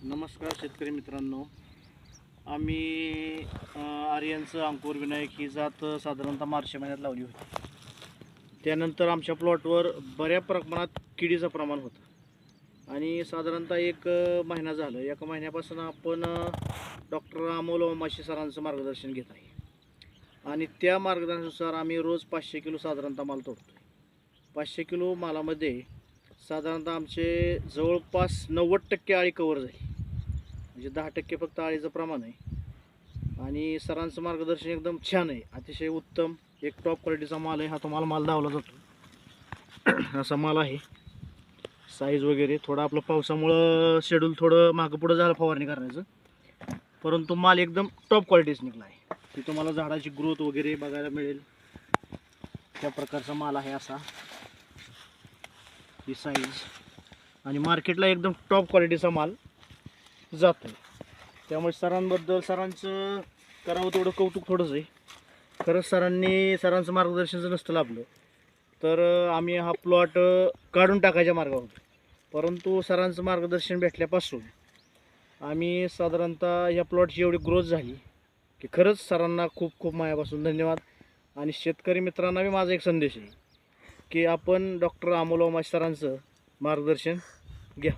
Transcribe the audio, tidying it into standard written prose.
नमस्कार शेतकरी मित्रांनो. आम्ही आर्यनचं अंकुर विनायक ही जात साधारणतः मार्च महिन्यात लावली होती. त्यानंतर आमच्या प्लॉटवर बऱ्या प्रमाणात किडीचं प्रमाण होतं आणि साधारणतः एक महिना झालं. एका महिन्यापासून आपण डॉक्टर अमोल ओमाशी सरांचं मार्गदर्शन घेत आहे आणि त्या मार्गदर्शनानुसार आम्ही रोज 500 किलो साधारणतः माल तोडतो. 500 किलो मालामध्ये साधारणतः आमचे जवळपास 90% आळी कवर झाली, म्हणजे 10% फक्त आळीचं प्रमाण आहे. आणि सरांचं मार्गदर्शन एकदम छान आहे, अतिशय उत्तम, एक टॉप क्वालिटीचा माल आहे. हा तुम्हाला माल दावला जातो असा माल आहे. साईज वगैरे थोडं आपलं पावसामुळं शेड्यूल थोडं मागं पुढं झालं फवारणी करण्याचं, परंतु माल एकदम टॉप क्वालिटीच निघला आहे. ती तुम्हाला झाडाची ग्रोथ वगैरे बघायला मिळेल. त्या प्रकारचा माल आहे असा, ही साईज, आणि मार्केटला एकदम टॉप क्वालिटीचा माल जातो. त्यामुळे सरांचं करावं तेवढं कौतुक थोडंच आहे. खरंच सरांचं मार्गदर्शन जर नसतं लाभलं तर आम्ही हा प्लॉट काढून टाकायच्या मार्गावर होतो. परंतु सरांचं मार्गदर्शन भेटल्यापासून आम्ही साधारणतः या प्लॉटची एवढी ग्रोथ झाली की खरंच सरांना खूप खूप मायापासून धन्यवाद. आणि शेतकरी मित्रांना बी माझा एक संदेश आहे की आपण डॉक्टर अमोल ओमाशी सरांचं मार्गदर्शन घ्या.